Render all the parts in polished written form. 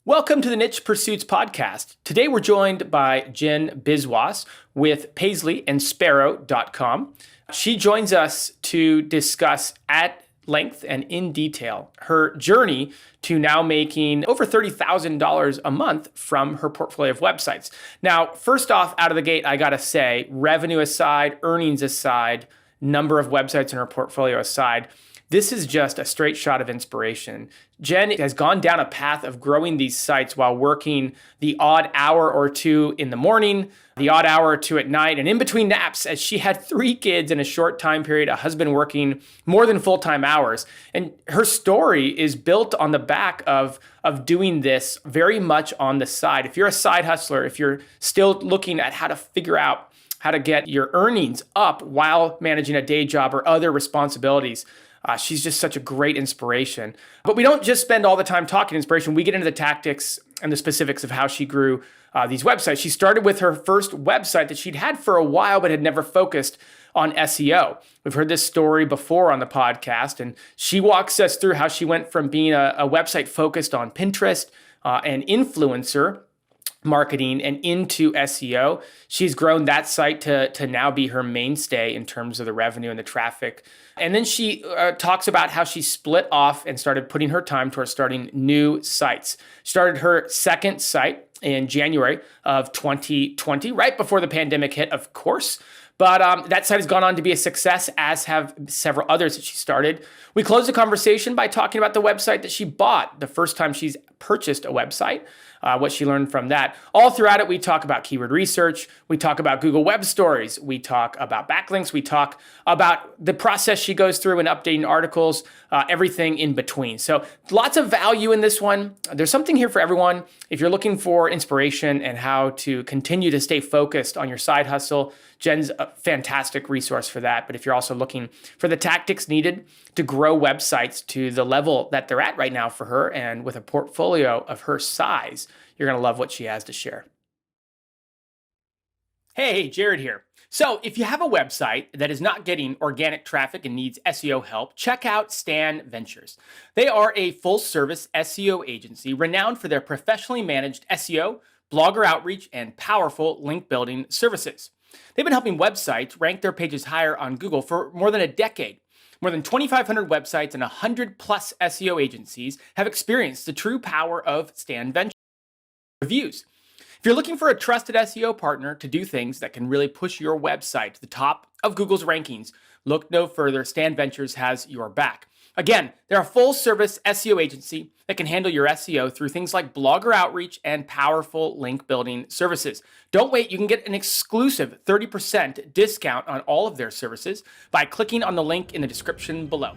Welcome to the Niche Pursuits podcast. Today we're joined by Jen Biswas with Paisley and Sparrow.com. She joins us to discuss at length and in detail her journey to now making over $30,000 a month from her portfolio of websites. Now, first off, out of the gate, I gotta say, revenue aside, earnings aside, number of websites in her portfolio aside, this is just a straight shot of inspiration. Jen has gone down a path of growing these sites while working the odd hour or two in the morning, the odd hour or two at night, and in between naps, as she had 3 kids in a short time period, a husband working more than full-time hours. And her story is built on the back of doing this very much on the side. If you're a side hustler, if you're still looking at how to figure out how to get your earnings up while managing a day job or other responsibilities, she's just such a great inspiration. But we don't just spend all the time talking inspiration. We get into the tactics and the specifics of how she grew these websites. She started with her first website that she'd had for a while, but had never focused on SEO. We've heard this story before on the podcast, and she walks us through how she went from being a website focused on Pinterest and influencer marketing and into SEO. She's grown that site to now be her mainstay in terms of the revenue and the traffic. And then she talks about how she split off and started putting her time towards starting new sites. Started her second site in January of 2020, right before the pandemic hit, of course. But that site has gone on to be a success, as have several others that she started. We closed the conversation by talking about the website that she bought the first time she's purchased a website, what she learned from that. All throughout it, we talk about keyword research. We talk about Google Web Stories. We talk about backlinks. We talk about the process she goes through in updating articles, everything in between. So lots of value in this one. There's something here for everyone. If you're looking for inspiration and how to continue to stay focused on your side hustle, Jen's a fantastic resource for that. But if you're also looking for the tactics needed to grow websites to the level that they're at right now for her, and with a portfolio of her size, you're going to love what she has to share. Hey, Jared here. So if you have a website that is not getting organic traffic and needs SEO help, check out Stan Ventures. They are a full-service SEO agency renowned for their professionally managed SEO, blogger outreach, and powerful link building services. They've been helping websites rank their pages higher on Google for more than a decade. More than 2,500 websites and 100 plus SEO agencies have experienced the true power of Stan Ventures reviews. If you're looking for a trusted SEO partner to do things that can really push your website to the top of Google's rankings, look no further. Stan Ventures has your back. Again, they're a full-service SEO agency that can handle your SEO through things like blogger outreach and powerful link building services. Don't wait, you can get an exclusive 30% discount on all of their services by clicking on the link in the description below.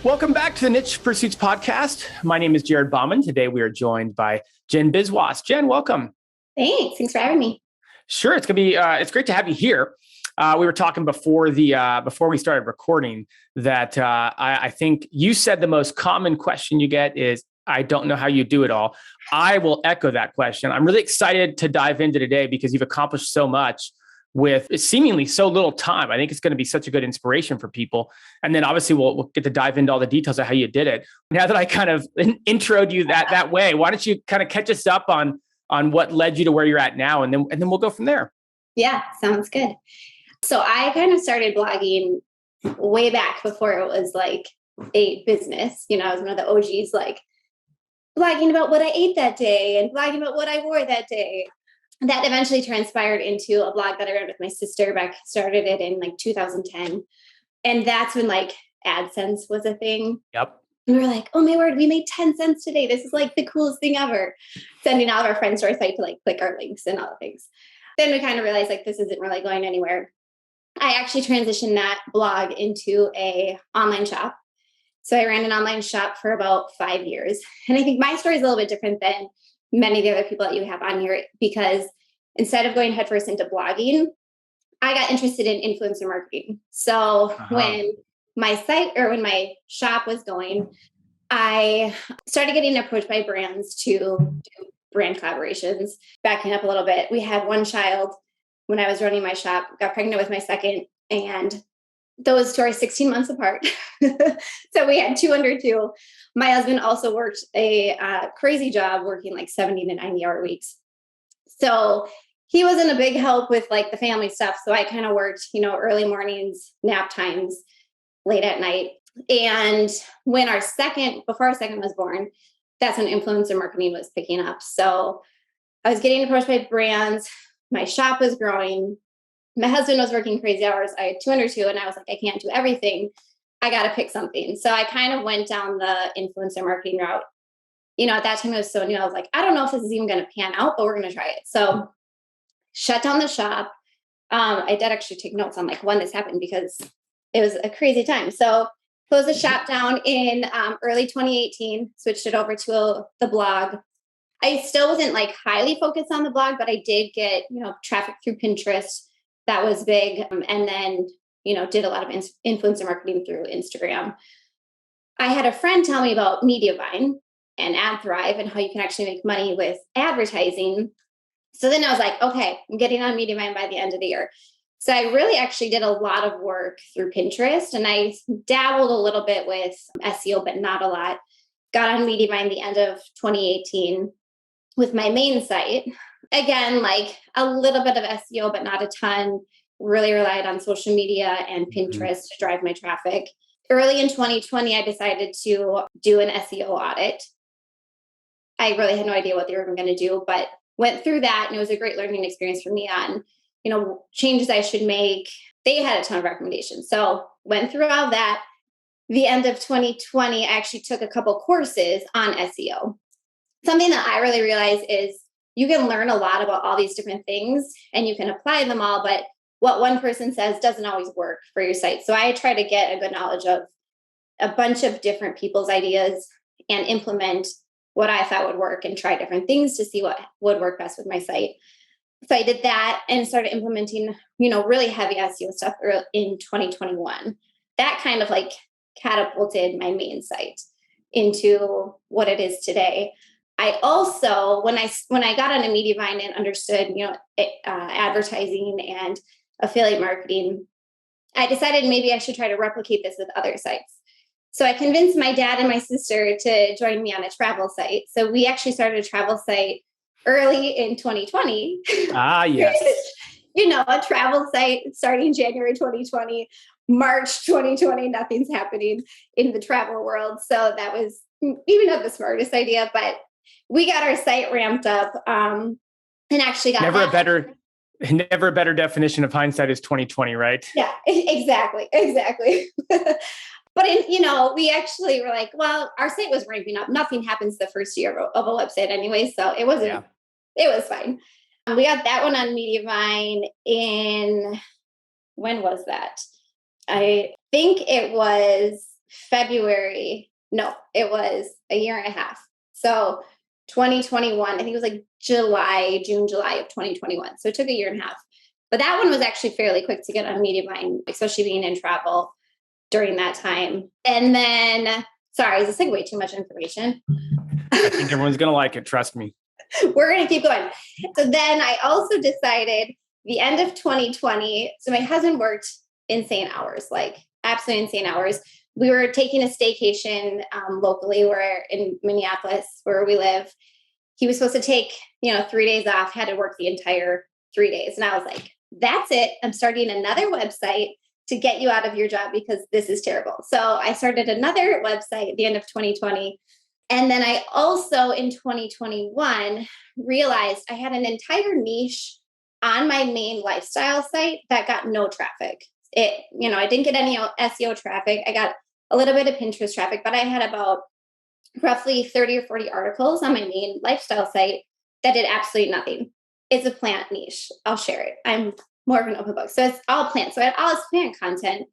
Welcome back to the Niche Pursuits podcast. My name is Jared Bauman. Today we are joined by Jen Biswas. Jen, welcome. Thanks for having me. Sure, it's great to have you here. We were talking before we started recording that I think you said the most common question you get is, I don't know how you do it all. I will echo that question. I'm really excited to dive into today because you've accomplished so much with seemingly so little time. I think it's going to be such a good inspiration for people. And then obviously we'll get to dive into all the details of how you did it. Now that I kind of introed you that way, why don't you kind of catch us up on what led you to where you're at now, and then we'll go from there. Yeah, sounds good. So I kind of started blogging way back before it was like a business. I was one of the OGs, like blogging about what I ate that day and blogging about what I wore that day. That eventually transpired into a blog that I ran with my sister started it in like 2010. And that's when like AdSense was a thing. Yep. And we were like, oh my word, we made 10 cents today. This is like the coolest thing ever. Sending all of our friends to our site to like click our links and all the things. Then we kind of realized like this isn't really going anywhere. I actually transitioned that blog into a online shop. So I ran an online shop for about 5 years. And I think my story is a little bit different than many of the other people that you have on here, because instead of going headfirst into blogging, I got interested in influencer marketing. So when my shop was going, I started getting approached by brands to do brand collaborations. Backing up a little bit, we had one child when I was running my shop, got pregnant with my second, and those two are 16 months apart. So we had two under two. My husband also worked a crazy job working like 70 to 90-hour weeks. So he wasn't a big help with like the family stuff. So I kind of worked, early mornings, nap times, late at night. And when before our second was born, that's when influencer marketing was picking up. So I was getting approached by brands. My shop was growing. My husband was working crazy hours. I had two under two, and I was like, I can't do everything. I got to pick something. So I kind of went down the influencer marketing route. At that time it was so new. I was like, I don't know if this is even going to pan out, but we're going to try it. So shut down the shop. I did actually take notes on like when this happened because it was a crazy time. So closed the shop down in early 2018, switched it over to the blog. I still wasn't like highly focused on the blog, but I did get, traffic through Pinterest. That was big. And then, did a lot of influencer marketing through Instagram. I had a friend tell me about Mediavine and AdThrive and how you can actually make money with advertising. So then I was like, okay, I'm getting on Mediavine by the end of the year. So I really actually did a lot of work through Pinterest, and I dabbled a little bit with SEO, but not a lot. Got on Mediavine the end of 2018 with my main site. Again, like a little bit of SEO, but not a ton. Really relied on social media and Pinterest to drive my traffic. Early in 2020, I decided to do an SEO audit. I really had no idea what they were going to do, but went through that, and it was a great learning experience for me on, changes I should make. They had a ton of recommendations. So went through all that. The end of 2020, I actually took a couple courses on SEO. Something that I really realized is you can learn a lot about all these different things and you can apply them all, but what one person says doesn't always work for your site. So I try to get a good knowledge of a bunch of different people's ideas and implement what I thought would work and try different things to see what would work best with my site. So I did that and started implementing, really heavy SEO stuff in 2021. That kind of like catapulted my main site into what it is today. I also, when I got on a Mediavine and understood, advertising and affiliate marketing, I decided maybe I should try to replicate this with other sites. So I convinced my dad and my sister to join me on a travel site. So we actually started a travel site early in 2020. Ah, yes. A travel site starting January 2020, March 2020, nothing's happening in the travel world. So that was maybe not the smartest idea, but we got our site ramped up and actually got never a better definition of hindsight is 2020, right? Yeah, exactly. But we actually were like, well, our site was ramping up. Nothing happens the first year of a website anyway, so it wasn't. Yeah. It was fine. We got that one on Mediavine in, when was that? I think it was February. No, it was a year and a half. So 2021, I think it was like June, July of 2021. So it took a year and a half. But that one was actually fairly quick to get on Mediavine, especially being in travel during that time. And then, sorry, is this like way too much information? I think everyone's going to like it. Trust me. We're going to keep going. So then I also decided the end of 2020. So my husband worked insane hours, like absolutely insane hours. We were taking a staycation locally. We're in Minneapolis where we live. He was supposed to take, 3 days off, had to work the entire 3 days. And I was like, that's it. I'm starting another website to get you out of your job because this is terrible. So I started another website at the end of 2020. And then I also in 2021 realized I had an entire niche on my main lifestyle site that got no traffic. I didn't get any SEO traffic. I got a little bit of Pinterest traffic, but I had about roughly 30 or 40 articles on my main lifestyle site that did absolutely nothing. It's a plant niche. I'll share it. I'm more of an open book. So it's all plants. So I had all this plant content,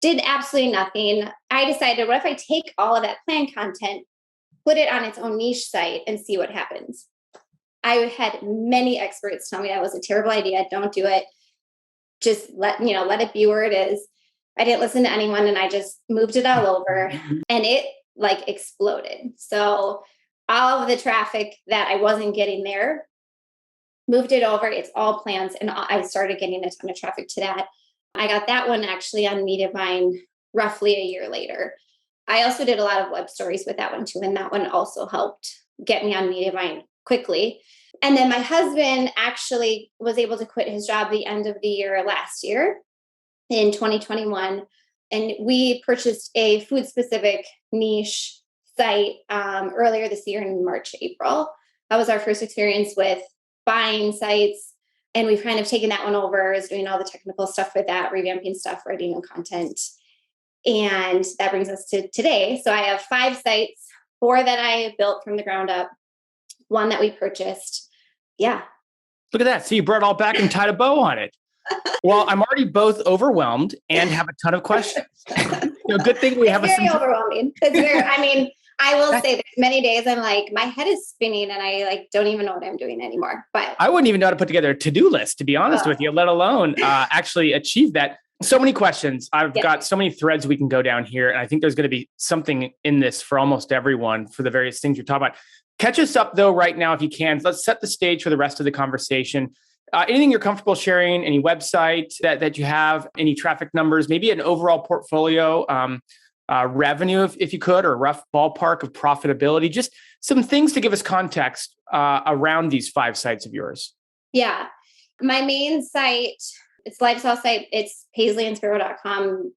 did absolutely nothing. I decided, what if I take all of that plant content, put it on its own niche site and see what happens? I had many experts tell me that was a terrible idea. Don't do it. Just let it be where it is. I didn't listen to anyone and I just moved it all over and it like exploded. So all of the traffic that I wasn't getting there, moved it over. It's all plans. And I started getting a ton of traffic to that. I got that one actually on Mediavine roughly a year later. I also did a lot of web stories with that one too. And that one also helped get me on Mediavine quickly. And then my husband actually was able to quit his job the end of the year last year in 2021. And we purchased a food specific niche site earlier this year in March, April. That was our first experience with buying sites. And we've kind of taken that one over, is doing all the technical stuff with that, revamping stuff, writing new content. And that brings us to today. So I have 5 sites, 4 that I built from the ground up, 1 that we purchased. Yeah. Look at that. So you brought it all back and tied a bow on it. Well, I'm already both overwhelmed and have a ton of questions. Good thing we have very overwhelming. It's very, I mean, I will say there's many days I'm like, my head is spinning and I don't even know what I'm doing anymore. But I wouldn't even know how to put together a to-do list, to be honest with you, let alone actually achieve that. So many questions. I've got so many threads we can go down here. And I think there's going to be something in this for almost everyone for the various things you're talking about. Catch us up though right now if you can. Let's set the stage for the rest of the conversation. Anything you're comfortable sharing, any website that you have, any traffic numbers, maybe an overall portfolio revenue, if you could, or a rough ballpark of profitability, just some things to give us context around these 5 sites of yours. Yeah. My main site, it's lifestyle site. It's paisleyandspiro.com.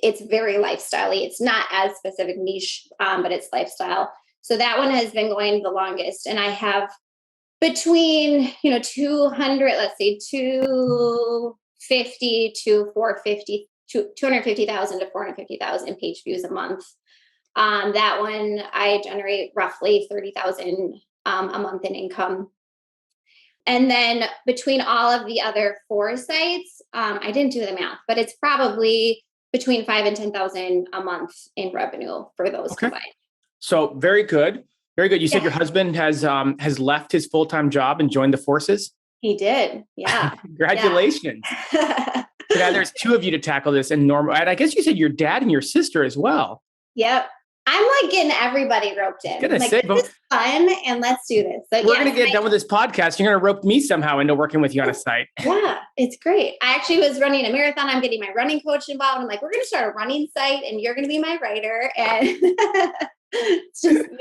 It's very lifestyle-y. It's not as specific niche, but it's lifestyle. So that one has been going the longest. And I have between, 200, let's say 250 to 450, 250,000 to 450,000 page views a month. That one, I generate roughly 30,000 a month in income. And then between all of the other 4 sites, I didn't do the math, but it's probably between 5 and 10,000 a month in revenue for those combined. So very good. Very good. You said your husband has left his full-time job and joined the forces? He did. Yeah. Congratulations. Yeah. So now there's 2 of you to tackle this and I guess you said your dad and your sister as well. Yep. I'm like getting everybody roped in. This is fun and let's do this. So, we're going to get done with this podcast. You're going to rope me somehow into working with you on a site. Yeah, it's great. I actually was running a marathon. I'm getting my running coach involved. I'm like, we're going to start a running site and you're going to be my writer. And it's just, I'm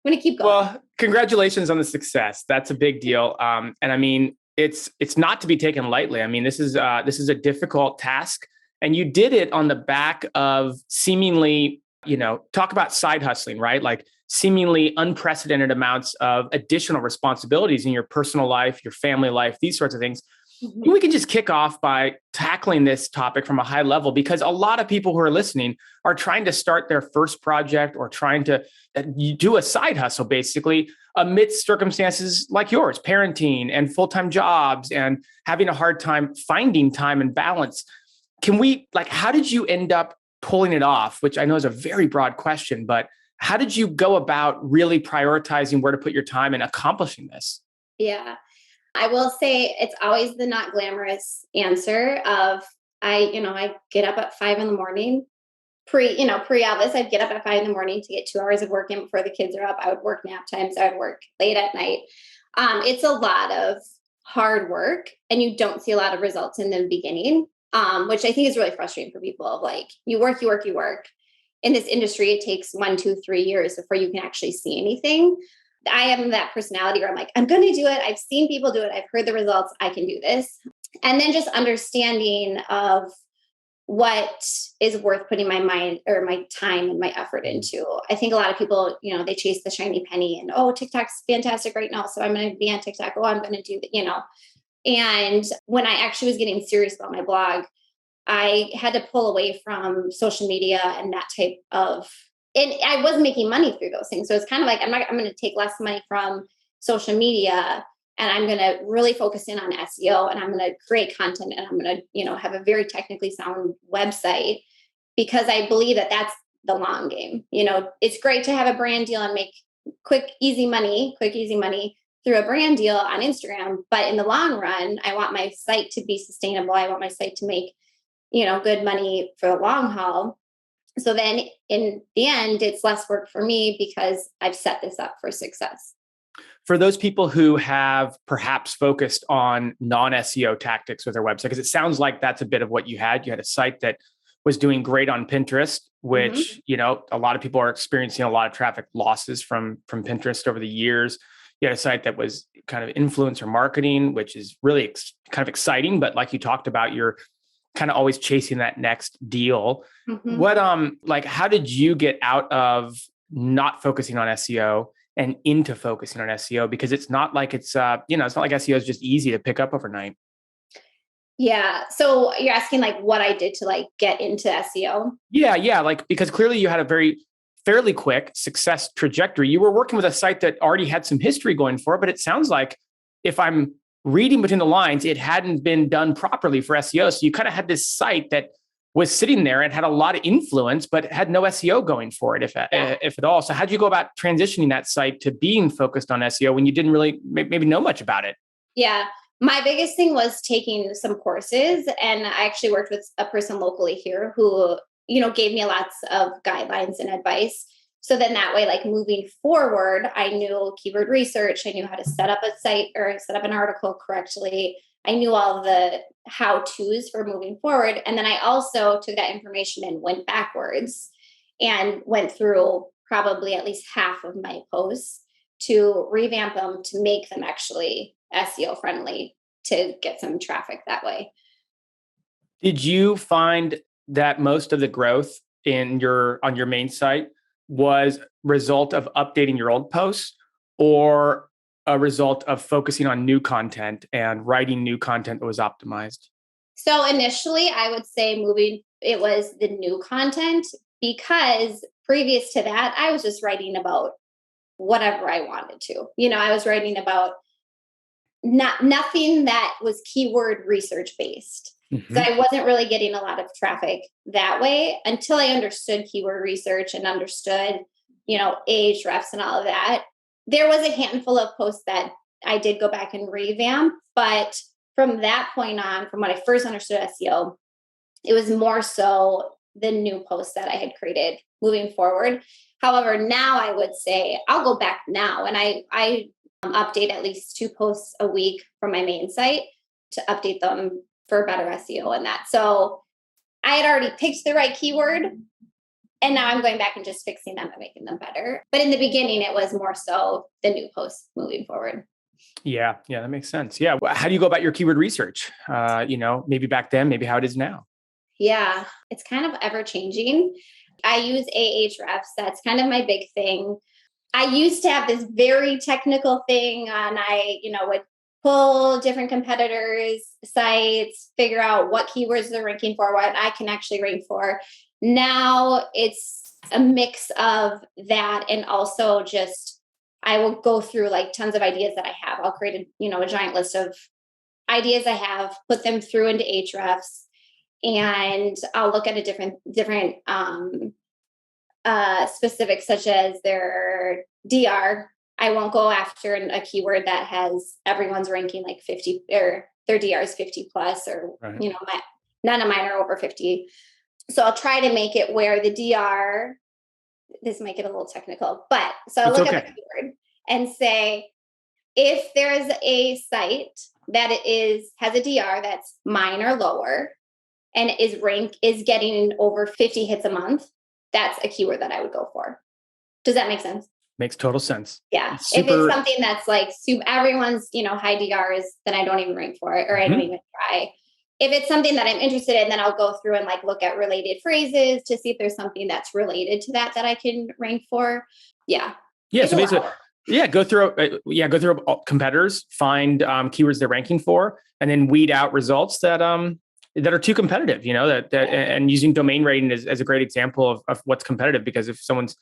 going to keep going. Well, congratulations on the success. That's a big deal. And I mean, it's not to be taken lightly. I mean, this is a difficult task, and you did it on the back of seemingly, talk about side hustling, right? Like seemingly unprecedented amounts of additional responsibilities in your personal life, your family life, these sorts of things. Mm-hmm. We can just kick off by tackling this topic from a high level, because a lot of people who are listening are trying to start their first project or trying to do a side hustle, basically, amidst circumstances like yours, parenting and full-time jobs and having a hard time finding time and balance. How did you end up pulling it off? Which I know is a very broad question, but how did you go about really prioritizing where to put your time and accomplishing this? Yeah. I will say it's always the not glamorous answer of I get up at 5 a.m. Pre all this, I'd get up at 5 a.m. to get 2 hours of work in before the kids are up. I would work nap times. I would work late at night. It's a lot of hard work and you don't see a lot of results in the beginning, which I think is really frustrating for people of like, you work. In this industry, it takes 1, 2, 3 years before you can actually see anything. I am that personality where I'm like, I'm going to do it. I've seen people do it. I've heard the results. I can do this. And then just understanding of what is worth putting my mind or my time and my effort into. I think a lot of people, they chase the shiny penny and, oh, TikTok's fantastic right now, so I'm going to be on TikTok. Oh, I'm going to do that, And when I actually was getting serious about my blog, I had to pull away from social media and that type of, and I wasn't making money through those things. So it's kind of like, I'm going to take less money from social media and I'm going to really focus in on SEO and I'm going to create content and I'm going to, have a very technically sound website, because I believe that that's the long game. It's great to have a brand deal and make quick, easy money through a brand deal on Instagram. But in the long run, I want my site to be sustainable. I want my site to make, good money for the long haul. So then in the end, it's less work for me because I've set this up for success. For those people who have perhaps focused on non-SEO tactics with their website, because it sounds like that's a bit of what you had. You had a site that was doing great on Pinterest, which, a lot of people are experiencing a lot of traffic losses from Pinterest over the years. You had a site that was kind of influencer marketing, which is really kind of exciting. But like you talked about, you're kind of always chasing that next deal. What, how did you get out of not focusing on SEO and into focusing on SEO? Because it's not like it's not like SEO is just easy to pick up overnight. Yeah. So you're asking like what I did to like get into SEO? Yeah. Like, because clearly you had a fairly quick success trajectory. You were working with a site that already had some history going for it, but it sounds like, if I'm reading between the lines, it hadn't been done properly for SEO. So you kind of had this site that was sitting there and had a lot of influence, but had no SEO going for it, if at all. So how did you go about transitioning that site to being focused on SEO when you didn't really maybe know much about it? Yeah. My biggest thing was taking some courses. And I actually worked with a person locally here who, gave me lots of guidelines and advice. So then that way, like moving forward, I knew keyword research. I knew how to set up a site or set up an article correctly. I knew all the how-tos for moving forward. And then I also took that information and went backwards and went through probably at least half of my posts to revamp them to make them actually SEO friendly to get some traffic that way. Did you find that most of the growth on your main site was result of updating your old posts, or a result of focusing on new content and writing new content that was optimized? So initially, I would say it was the new content, because previous to that, I was just writing about whatever I wanted to. I was writing about nothing that was keyword research based. So I wasn't really getting a lot of traffic that way until I understood keyword research and understood, Ahrefs and all of that. There was a handful of posts that I did go back and revamp, but from that point on, from when I first understood SEO, it was more so the new posts that I had created moving forward. However, now I would say I'll go back now and I update at least 2 posts a week from my main site to update them for better SEO and that. So I had already picked the right keyword, and now I'm going back and just fixing them and making them better. But in the beginning, it was more so the new posts moving forward. Yeah, that makes sense. Yeah. How do you go about your keyword research? Maybe back then, maybe how it is now. Yeah, it's kind of ever changing. I use Ahrefs. That's kind of my big thing. I used to have this very technical thing and I, would pull different competitors' sites, figure out what keywords they're ranking for, what I can actually rank for. Now it's a mix of that, and also just I will go through like tons of ideas that I have. I'll create a giant list of ideas I have, put them through into Ahrefs, and I'll look at a different specifics such as their DR. I won't go after a keyword that has everyone's ranking like 50 or their DR is 50 plus, or, Right. None of mine are over 50. So I'll try to make it where the DR, this might get a little technical, but so I'll look at the keyword and say, if there's a site that has a DR that's mine or lower and is getting over 50 hits a month, that's a keyword that I would go for. Does that make sense? Makes total sense. Yeah. If it's something that's like everyone's, high DRs, then I don't even rank for it, or I don't even try. If it's something that I'm interested in, then I'll go through and like look at related phrases to see if there's something that's related to that I can rank for. Yeah. Yeah. So basically, go through competitors, find keywords they're ranking for, and then weed out results that are too competitive, and using domain rating as a great example of what's competitive, because if someone's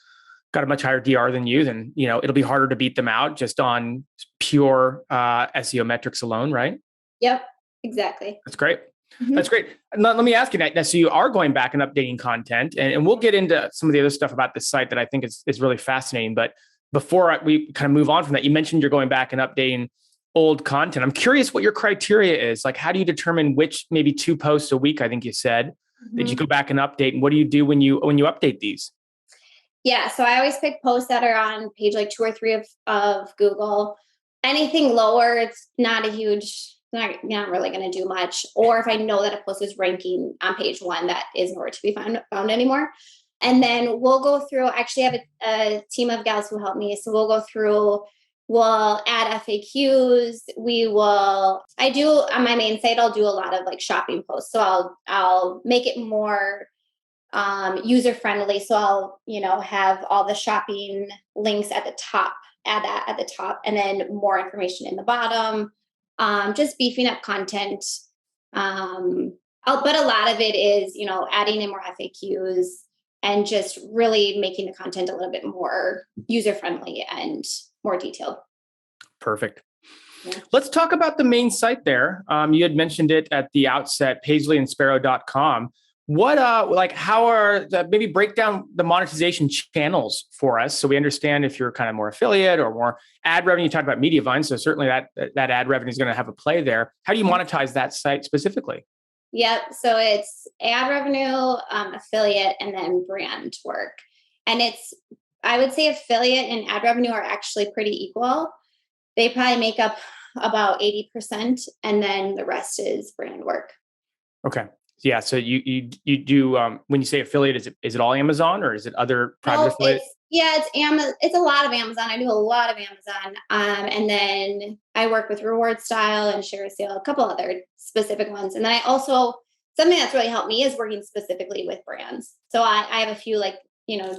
got a much higher DR than you, then, it'll be harder to beat them out just on pure SEO metrics alone, right? Yep, exactly. That's great. That's great. Let me ask you now, so you are going back and updating content, and we'll get into some of the other stuff about this site that I think is really fascinating. But before we kind of move on from that, you mentioned you're going back and updating old content. I'm curious what your criteria is. Like, how do you determine which maybe 2 posts a week, I think you said, that you go back and update? And what do you do when you update these? Yeah, so I always pick posts that are on page like 2 or 3 of Google. Anything lower, it's not a huge, not really going to do much. Or if I know that a post is ranking on page 1, that is nowhere to be found anymore. And then we'll go through, actually have a team of gals who help me. So we'll go through, we'll add FAQs. I do on my main site, I'll do a lot of like shopping posts. So I'll make it more user friendly. So I'll, have all the shopping links at the top, add that at the top, and then more information in the bottom. Just beefing up content. But a lot of it is, adding in more FAQs and just really making the content a little bit more user friendly and more detailed. Perfect. Yeah. Let's talk about the main site there. You had mentioned it at the outset, paisleyandSparrow.com. Maybe break down the monetization channels for us so we understand if you're kind of more affiliate or more ad revenue. You talked about Mediavine, so certainly that ad revenue is going to have a play there. How do you monetize that site specifically? Yep. So it's ad revenue, affiliate, and then brand work. And I would say affiliate and ad revenue are actually pretty equal. They probably make up about 80%, and then the rest is brand work. Okay. Yeah. So you do, when you say affiliate, is it all Amazon or is it other private affiliate? It's Amazon. It's a lot of Amazon. I do a lot of Amazon. And then I work with Reward Style and Share a Sale, a couple other specific ones. And then I also, something that's really helped me is working specifically with brands. So I have a few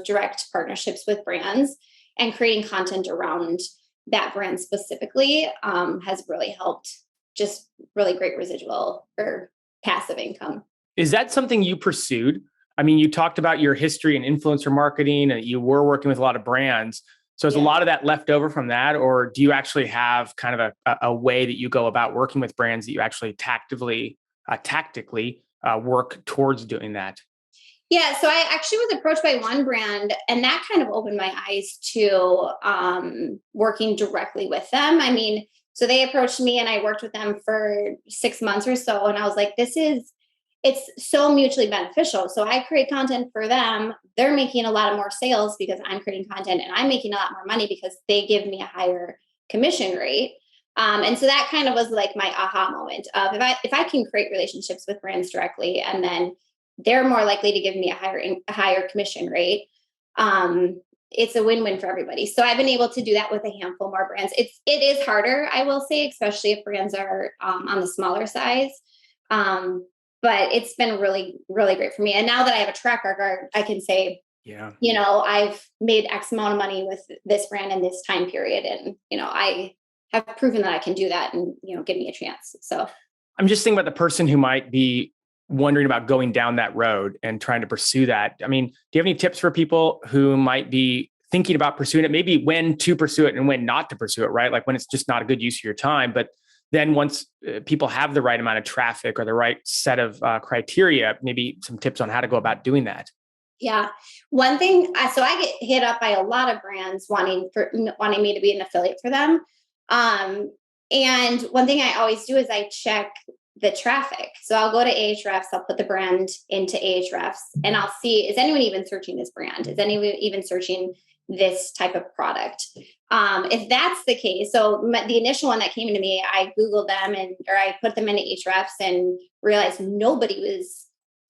direct partnerships with brands, and creating content around that brand specifically has really helped. Just really great residual or passive income. Is that something you pursued? I mean, you talked about your history in influencer marketing and you were working with a lot of brands. So is a lot of that left over from that? Or do you actually have kind of a way that you go about working with brands that you actually tactically work towards doing that? Yeah, so I actually was approached by one brand, and that kind of opened my eyes to working directly with them. I mean, so they approached me and I worked with them for 6 months or so. And I was like, it's so mutually beneficial. So I create content for them. They're making a lot of more sales because I'm creating content, and I'm making a lot more money because they give me a higher commission rate. And so that kind of was like my aha moment of if I can create relationships with brands directly, and then they're more likely to give me a higher commission rate. It's a win-win for everybody. So I've been able to do that with a handful more brands. It is harder, I will say, especially if brands are on the smaller size. But it's been really, really great for me. And now that I have a track record, I can say, I've made X amount of money with this brand in this time period. And, I have proven that I can do that, and, give me a chance. So I'm just thinking about the person who might be wondering about going down that road and trying to pursue that. I mean, do you have any tips for people who might be thinking about pursuing it, maybe when to pursue it and when not to pursue it, right? Like when it's just not a good use of your time, but then once people have the right amount of traffic or the right set of criteria, maybe some tips on how to go about doing that. Yeah. One thing, so I get hit up by a lot of brands wanting me to be an affiliate for them. And one thing I always do is I check the traffic. So I'll go to Ahrefs, I'll put the brand into Ahrefs, and I'll see, is anyone even searching this brand? Is anyone even searching this type of product? If that's the case, so the initial one that came to me, I Googled them or I put them into Ahrefs and realized nobody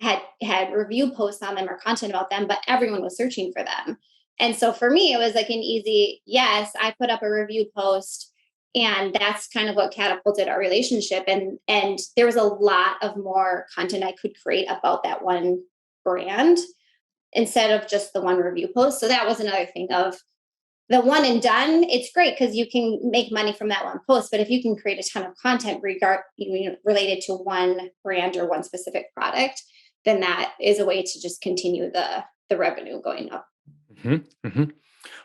had review posts on them or content about them, but everyone was searching for them. And so for me, it was like an easy yes. I put up a review post, and that's kind of what catapulted our relationship. And there was a lot of more content I could create about that one brand instead of just the one review post. So that was another thing of the one and done. It's great because you can make money from that one post, but if you can create a ton of content related to one brand or one specific product, then that is a way to just continue the revenue going up. Mm-hmm, mm-hmm.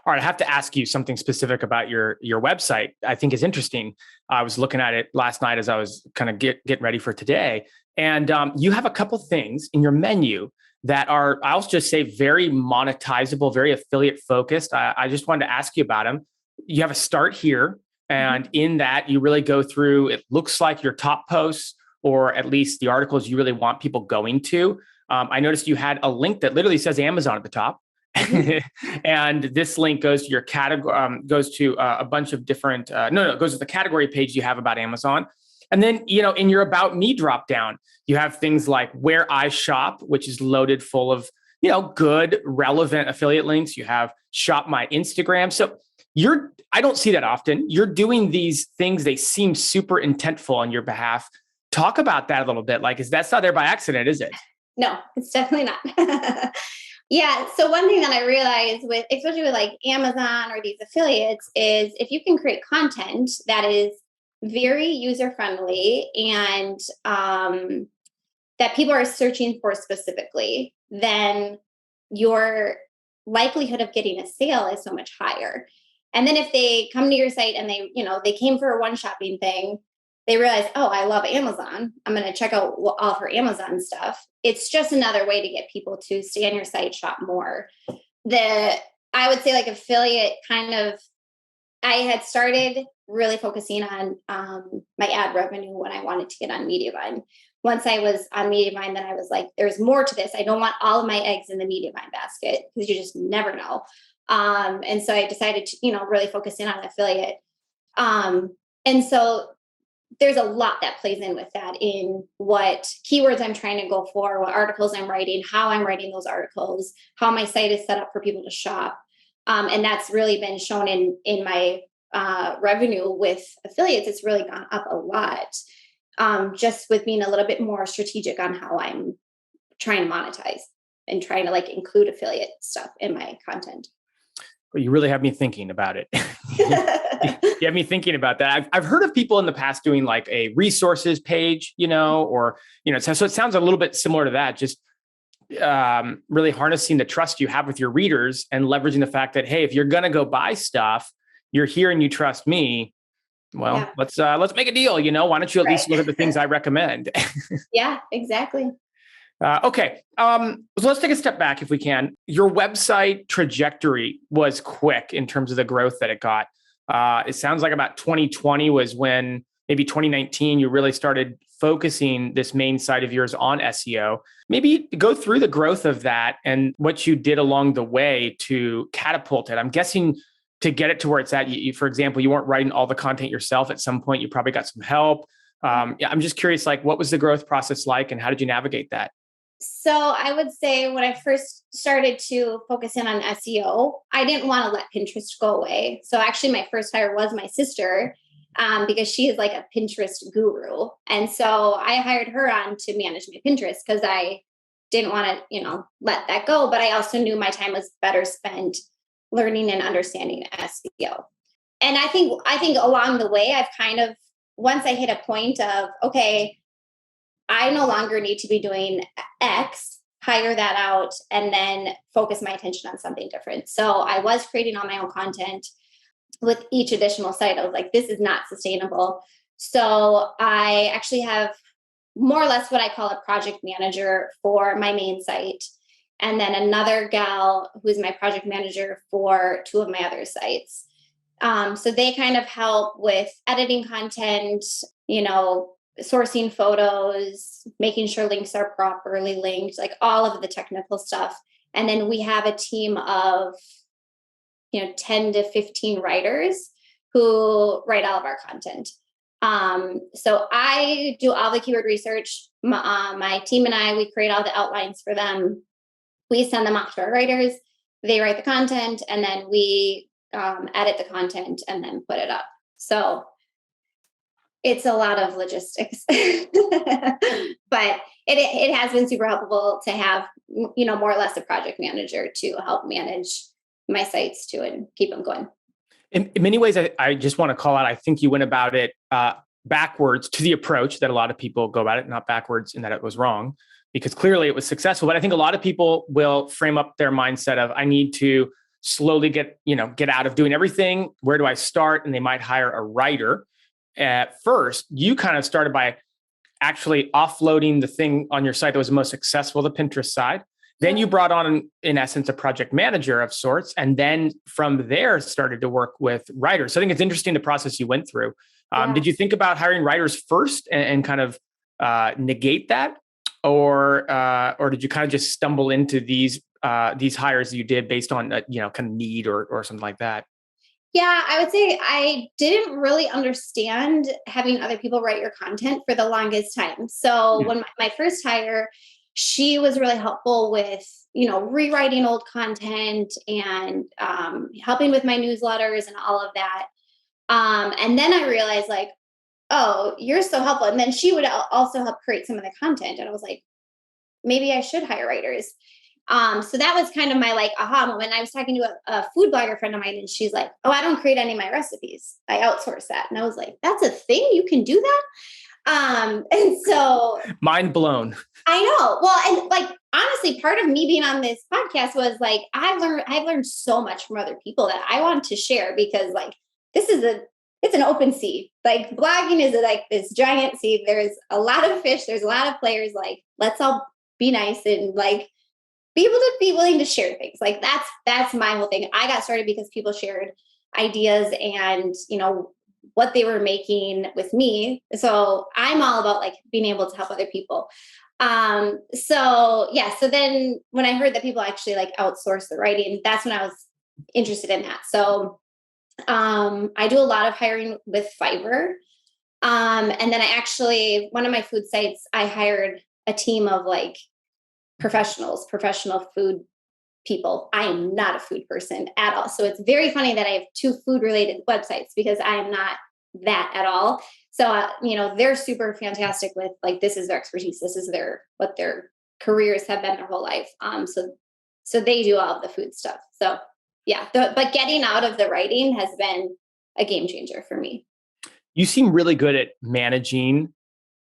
All right, I have to ask you something specific about your website. I think is interesting. I was looking at it last night as I was kind of getting ready for today, and you have a couple things in your menu that are, I'll just say, very monetizable, very affiliate focused. I just wanted to ask you about them. You have a start here, and in that you really go through, it looks like your top posts, or at least the articles you really want people going to. I noticed you had a link that literally says Amazon at the top. And this link goes to your category, goes to a bunch of different, it goes to the category page you have about Amazon. And then, in your About Me drop down, you have things like Where I Shop, which is loaded full of, good, relevant affiliate links. You have Shop My Instagram. So I don't see that often. You're doing these things. They seem super intentful on your behalf. Talk about that a little bit. Like, that's not there by accident, is it? No, it's definitely not. Yeah. So one thing that I realized especially with like Amazon or these affiliates, is if you can create content that is very user friendly and that people are searching for specifically, then your likelihood of getting a sale is so much higher. And then if they come to your site and they came for a one shopping thing, they realize, oh, I love Amazon, I'm going to check out all of her Amazon stuff. It's just another way to get people to stay on your site, shop more. I would say like affiliate I had started really focusing on my ad revenue when I wanted to get on Mediavine. Once I was on Mediavine, then I was like, there's more to this. I don't want all of my eggs in the Mediavine basket, because you just never know. And so I decided to, really focus in on affiliate. And so there's a lot that plays in with that, in what keywords I'm trying to go for, what articles I'm writing, how I'm writing those articles, how my site is set up for people to shop. And that's really been shown in my revenue with affiliates. It's really gone up a lot, just with being a little bit more strategic on how I'm trying to monetize and trying to like include affiliate stuff in my content. Well, you really have me thinking about it. You have me thinking about that. I've heard of people in the past doing like a resources page, so it sounds a little bit similar to that. Just really harnessing the trust you have with your readers and leveraging the fact that, hey, if you're going to go buy stuff, you're here and you trust me. Well, yeah. Let's make a deal. Why don't you at least look at the things I recommend? Yeah, exactly. Okay. So let's take a step back if we can. Your website trajectory was quick in terms of the growth that it got. It sounds like about 2020 was when, maybe 2019, you really started focusing this main site of yours on SEO. Maybe go through the growth of that and what you did along the way to catapult it. I'm guessing to get it to where it's at, for example, you weren't writing all the content yourself. At some point, you probably got some help. I'm just curious, like, what was the growth process like and how did you navigate that? So I would say when I first started to focus in on SEO, I didn't want to let Pinterest go away. So actually my first hire was my sister, because she is like a Pinterest guru. And so I hired her on to manage my Pinterest because I didn't want to, let that go. But I also knew my time was better spent learning and understanding SEO. And I think along the way, I've kind of, once I hit a point of, okay, I no longer need to be doing X, hire that out, and then focus my attention on something different. So I was creating all my own content. With each additional site, I was like, this is not sustainable. So I actually have more or less what I call a project manager for my main site. And then another gal who's my project manager for two of my other sites. So they kind of help with editing content, sourcing photos, making sure links are properly linked, like all of the technical stuff. And then we have a team of 10 to 15 writers who write all of our content. So I do all the keyword research. My team and I, we create all the outlines for them. We send them off to our writers. They write the content, and then we edit the content and then put it up. So it's a lot of logistics, but it has been super helpful to have, more or less a project manager to help manage my sites too and keep them going. In many ways, I just want to call out, I think you went about it backwards to the approach that a lot of people go about it, not backwards in that it was wrong, because clearly it was successful. But I think a lot of people will frame up their mindset of, I need to slowly get out of doing everything. Where do I start? And they might hire a writer. At first, you kind of started by actually offloading the thing on your site that was most successful, the Pinterest side. Then you brought on, in essence, a project manager of sorts. And then from there started to work with writers. So I think it's interesting the process you went through. Did you think about hiring writers first and kind of negate that? or did you kind of just stumble into these hires you did based on kind of need or something like that? Yeah, I would say I didn't really understand having other people write your content for the longest time. So when my first hire, she was really helpful with, rewriting old content and helping with my newsletters and all of that. And then I realized like, oh, you're so helpful. And then she would also help create some of the content. And I was like, maybe I should hire writers. So that was kind of my like aha moment. I was talking to a food blogger friend of mine, and she's like, "Oh, I don't create any of my recipes. I outsource that." And I was like, "That's a thing? You can do that?" And so mind blown. I know. Well, and like honestly, part of me being on this podcast was like I've learned so much from other people that I want to share, because like this is it's an open sea. Like blogging is like this giant sea. There's a lot of fish. There's a lot of players. Like let's all be nice and like be able to be willing to share things. Like that's my whole thing. I got started because people shared ideas and what they were making with me. So I'm all about like being able to help other people. So then when I heard that people actually like outsource the writing, that's when I was interested in that. So I do a lot of hiring with Fiverr. And then one of my food sites, I hired a team of like professional food people. I am not a food person at all. So it's very funny that I have two food related websites, because I am not that at all. So, they're super fantastic with like, this is their expertise. This is what their careers have been their whole life. So they do all of the food stuff. So yeah, but getting out of the writing has been a game changer for me. You seem really good at managing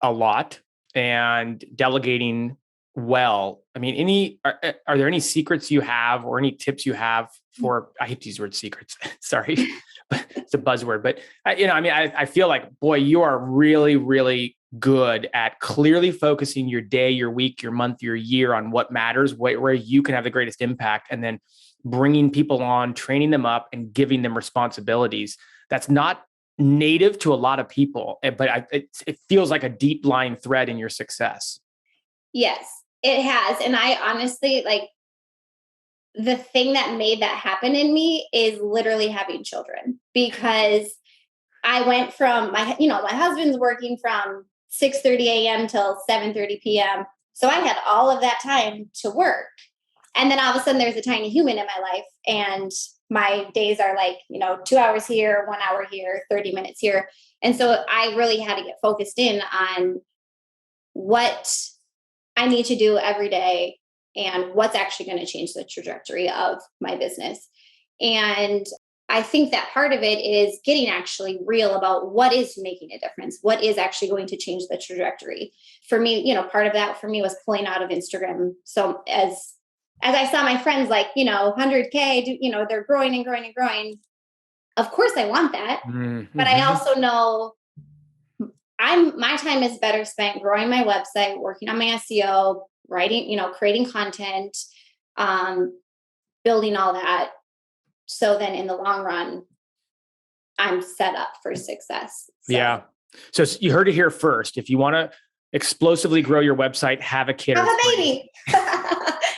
a lot and delegating well. I mean, are there any secrets you have or any tips you have for, I hate to use the word secrets, sorry, but it's a buzzword, but I feel like, boy, you are really, really good at clearly focusing your day, your week, your month, your year on what matters, where you can have the greatest impact, and then bringing people on, training them up, and giving them responsibilities. That's not native to a lot of people, but it feels like a deep lying thread in your success. Yes, it has. And I honestly, like, the thing that made that happen in me is literally having children, because I went from my husband's working from 6:30 a.m. till 7:30 p.m. So I had all of that time to work. And then all of a sudden there's a tiny human in my life, and my days are like, 2 hours here, 1 hour here, 30 minutes here. And so I really had to get focused in on what I need to do every day and what's actually going to change the trajectory of my business. And I think that part of it is getting actually real about what is making a difference, what is actually going to change the trajectory. For me, part of that for me was pulling out of Instagram. So as I saw my friends like, 100K, they're growing and growing and growing. Of course I want that. Mm-hmm. But I also know my time is better spent growing my website, working on my SEO, writing, creating content, building all that. So then in the long run, I'm set up for success. So. Yeah. So you heard it here first. If you want to explosively grow your website, have a kid. Have a baby.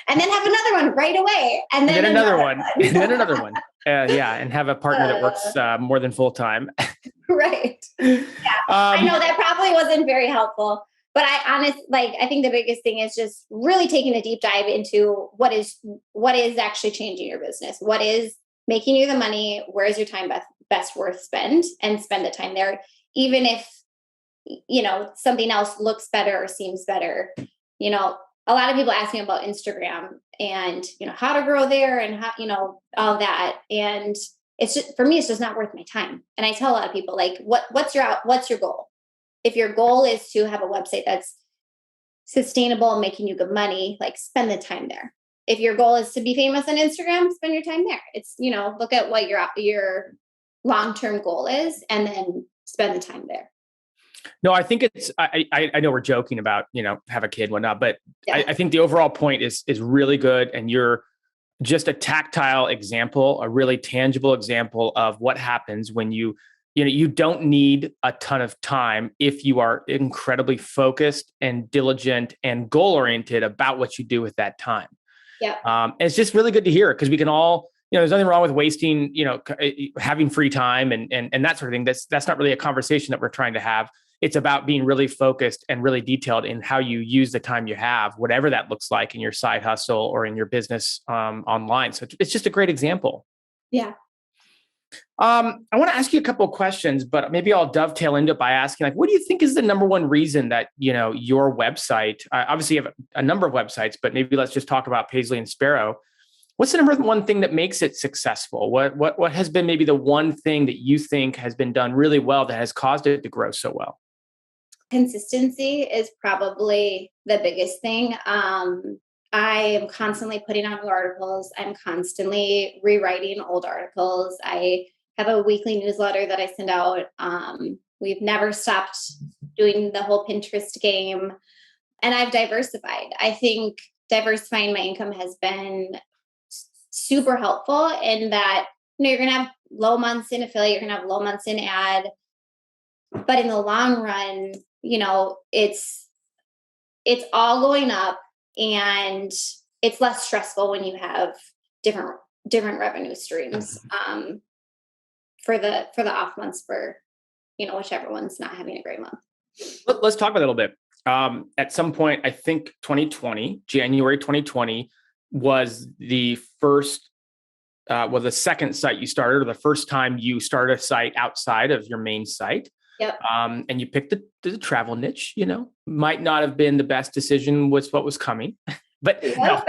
And then have another one right away. And then another one. And then another one. And have a partner that works more than full time. Right. Yeah. I know that probably wasn't very helpful. But I think the biggest thing is just really taking a deep dive into what is actually changing your business. What is making you the money? Where is your time best worth spend, and spend the time there, even if something else looks better or seems better. A lot of people ask me about Instagram and how to grow there and how all that, and it's just, for me, it's just not worth my time. And I tell a lot of people, like, what's your goal? If your goal is to have a website that's sustainable and making you good money, like, spend the time there. If your goal is to be famous on Instagram, spend your time there. It's, look at what your long-term goal is and then spend the time there. No, I think I know we're joking about, have a kid and whatnot, but yeah. I think the overall point is really good. And you're just a tactile example, a really tangible example of what happens when you you don't need a ton of time if you are incredibly focused and diligent and goal oriented about what you do with that time. Yeah. And it's just really good to hear, because we can all, there's nothing wrong with wasting, having free time and that sort of thing. That's not really a conversation that we're trying to have. It's about being really focused and really detailed in how you use the time you have, whatever that looks like in your side hustle or in your business online. So it's just a great example. Yeah. I want to ask you a couple of questions, but maybe I'll dovetail into it by asking, like, what do you think is the number one reason that, your website, obviously you have a number of websites, but maybe let's just talk about Paisley and Sparrow. What's the number one thing that makes it successful? What has been maybe the one thing that you think has been done really well that has caused it to grow so well? Consistency is probably the biggest thing. I am constantly putting out new articles. I'm constantly rewriting old articles. I have a weekly newsletter that I send out. We've never stopped doing the whole Pinterest game. And I've diversified. I think diversifying my income has been super helpful in that, you're going to have low months in affiliate, you're going to have low months in ad. But in the long run, it's all going up, and it's less stressful when you have different revenue streams for the off months, for whichever one's not having a great month. Let's talk about that a little bit. At some point, I think January 2020 was the first, the second site you started, or the first time you started a site outside of your main site. Yep. And you picked the travel niche, might not have been the best decision with what was coming, but no,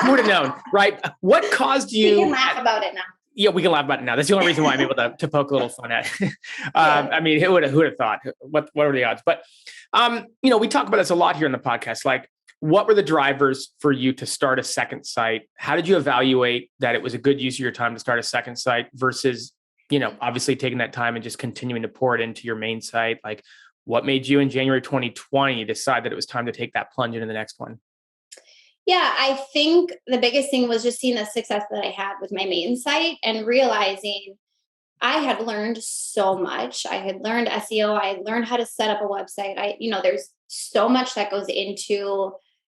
who would have known, right? What caused you? We can laugh about it now. Yeah, we can laugh about it now. That's the only reason why I'm able to poke a little fun at it. I mean, who would have thought? What are the odds? But, we talk about this a lot here in the podcast. Like, what were the drivers for you to start a second site? How did you evaluate that it was a good use of your time to start a second site versus, obviously taking that time and just continuing to pour it into your main site? Like, what made you in January 2020 decide that it was time to take that plunge into the next one? Yeah, I think the biggest thing was just seeing the success that I had with my main site and realizing I had learned so much. I had learned SEO. I had learned how to set up a website. There's so much that goes into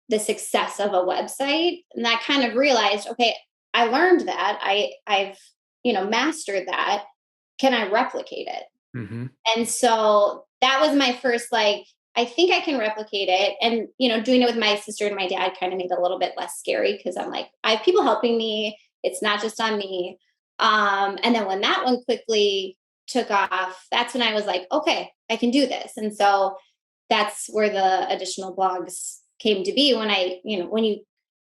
the success of a website. And I kind of realized, okay, I learned that. I've mastered that. Can I replicate it? Mm-hmm. And so that was my first, I think I can replicate it. And, doing it with my sister and my dad kind of made it a little bit less scary, because I'm like, I have people helping me. It's not just on me. And then when that one quickly took off, that's when I was like, okay, I can do this. And so that's where the additional blogs came to be. When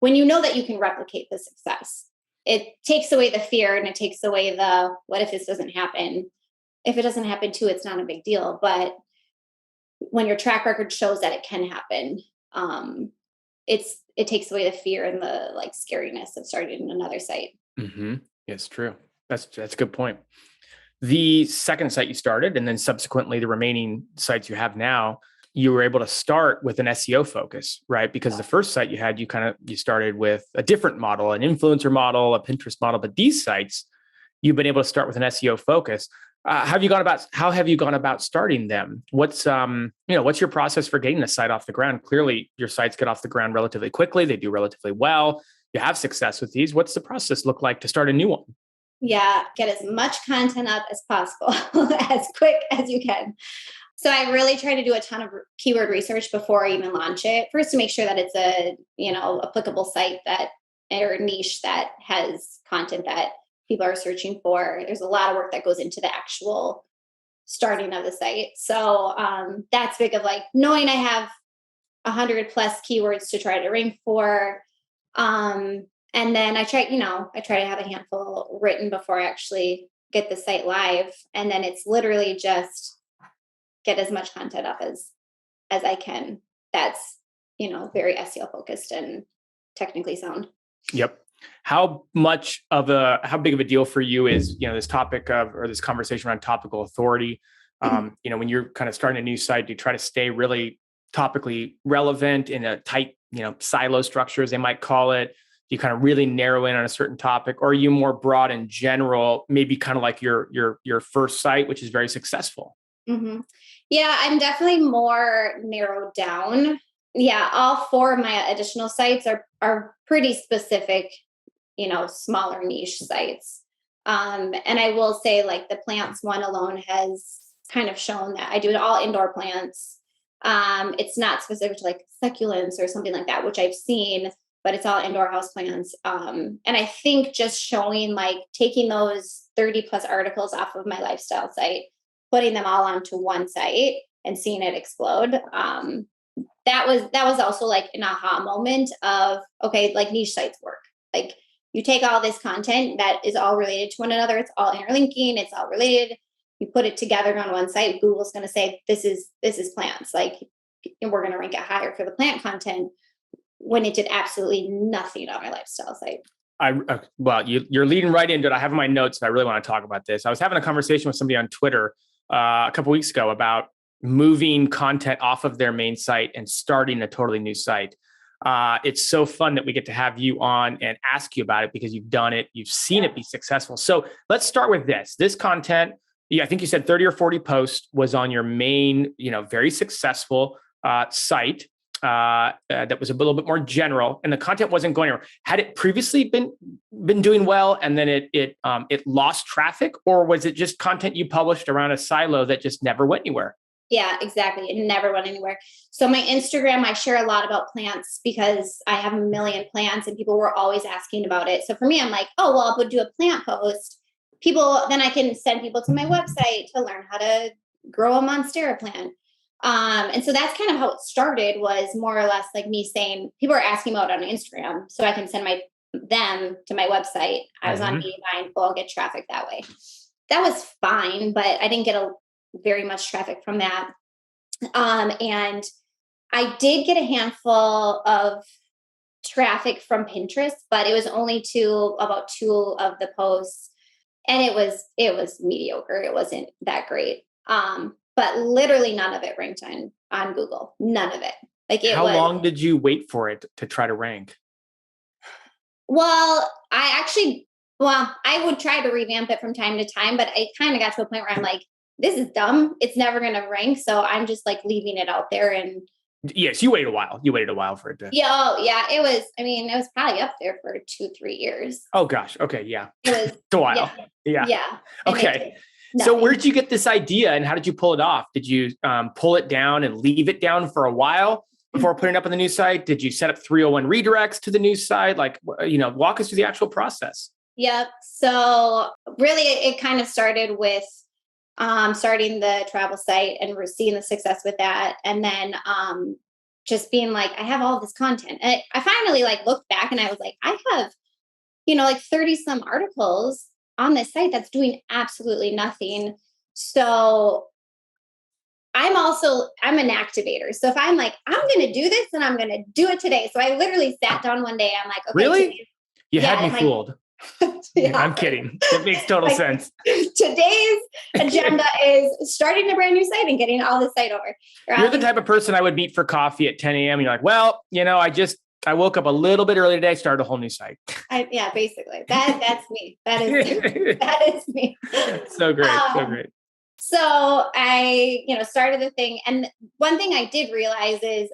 when you know that you can replicate the success, it takes away the fear, and it takes away the, what if this doesn't happen? If it doesn't happen too, it's not a big deal. But when your track record shows that it can happen, it takes away the fear and the scariness of starting another site. Mm-hmm. It's true. That's a good point. The second site you started, and then subsequently the remaining sites you have now, you were able to start with an SEO focus, right? Because the first site you had, you started with a different model, an influencer model, a Pinterest model, but these sites, you've been able to start with an SEO focus. How have you gone about starting them? What's your process for getting a site off the ground? Clearly, your sites get off the ground relatively quickly. They do relatively well. You have success with these. What's the process look like to start a new one? Yeah, get as much content up as possible, as quick as you can. So I really try to do a ton of keyword research before I even launch it. First, to make sure that it's a, applicable site or niche that has content that people are searching for. There's a lot of work that goes into the actual starting of the site. So that's big, of knowing I have 100 plus keywords to try to rank for. And then I try to have a handful written before I actually get the site live. And then it's literally just get as much content up as I can. That's, very SEO focused and technically sound. Yep. How big of a deal for you is, this topic or this conversation around topical authority? When you're kind of starting a new site, do you try to stay really topically relevant in a tight, silo structure, as they might call it? Do you kind of really narrow in on a certain topic, or are you more broad in general, maybe kind of like your first site, which is very successful? Mm-hmm. Yeah, I'm definitely more narrowed down. Yeah, all four of my additional sites are pretty specific, smaller niche sites. And I will say, like, the plants one alone has kind of shown that I do all indoor plants. It's not specific to like succulents or something like that, which I've seen, but it's all indoor house plants. And I think just showing, like, taking those 30 plus articles off of my lifestyle site, putting them all onto one site and seeing it explode. That was also like an aha moment of, okay, like, niche sites work. Like, you take all this content that is all related to one another, it's all interlinking, it's all related. You put it together on one site, Google's going to say, this is plants. Like, and we're going to rank it higher for the plant content, when it did absolutely nothing on my lifestyle site. Well, you're leading right into it. I have in my notes, and I really want to talk about this. I was having a conversation with somebody on Twitter a couple of weeks ago about moving content off of their main site and starting a totally new site. It's so fun that we get to have you on and ask you about it, because you've done it, you've seen it be successful. So let's start with this. This content, I think you said 30 or 40 posts was on your main, very successful site that was a little bit more general, and the content wasn't going anywhere. Had it previously been doing well, and then it lost traffic, or was it just content you published around a silo that just never went anywhere? Yeah, exactly. It never went anywhere. So my Instagram, I share a lot about plants because I have a million plants and people were always asking about it. So for me, I'm like, oh, well, I'll do a plant post. Then I can send people to my website to learn how to grow a monstera plant. And so that's kind of how it started, was more or less like me saying, people are asking about it on Instagram, so I can send them to my website. I was on Mediavine, I'll get traffic that way. That was fine, but I didn't get very much traffic from that. And I did get a handful of traffic from Pinterest, but it was only about two of the posts. And it was mediocre. It wasn't that great. But literally none of it ranked on Google. None of it. How long did you wait for it to try to rank? Well, I would try to revamp it from time to time, but it kind of got to a point where I'm like, this is dumb. It's never going to rank. So I'm just like leaving it out there. And yes, you waited a while. You waited a while for it to. Yeah. Yeah. It was probably up there for 2-3 years. Oh gosh. Okay. Yeah. It was a while. Yeah. Yeah. Okay. So where did you get this idea, and how did you pull it off? Did you pull it down and leave it down for a while before putting it up on the new site? Did you set up 301 redirects to the new site? Like, walk us through the actual process. Yep. So really it kind of started with starting the travel site and we're seeing the success with that. And then just being like, I have all this content. And I finally looked back and I was like, I have, 30 some articles on this site that's doing absolutely nothing. So I'm an activator. So if I'm like, I'm going to do this and I'm going to do it today. So I literally sat down one day. I'm like, okay. Really? You had me fooled. Yeah, I'm kidding. It makes total sense. Today's agenda is starting a brand new site and getting all the site over. You're the type of person I would meet for coffee at 10 a.m. You're like, well, I woke up a little bit early today, started a whole new site. Basically. That's me. That is me. So great. So great. So I, started the thing. And one thing I did realize is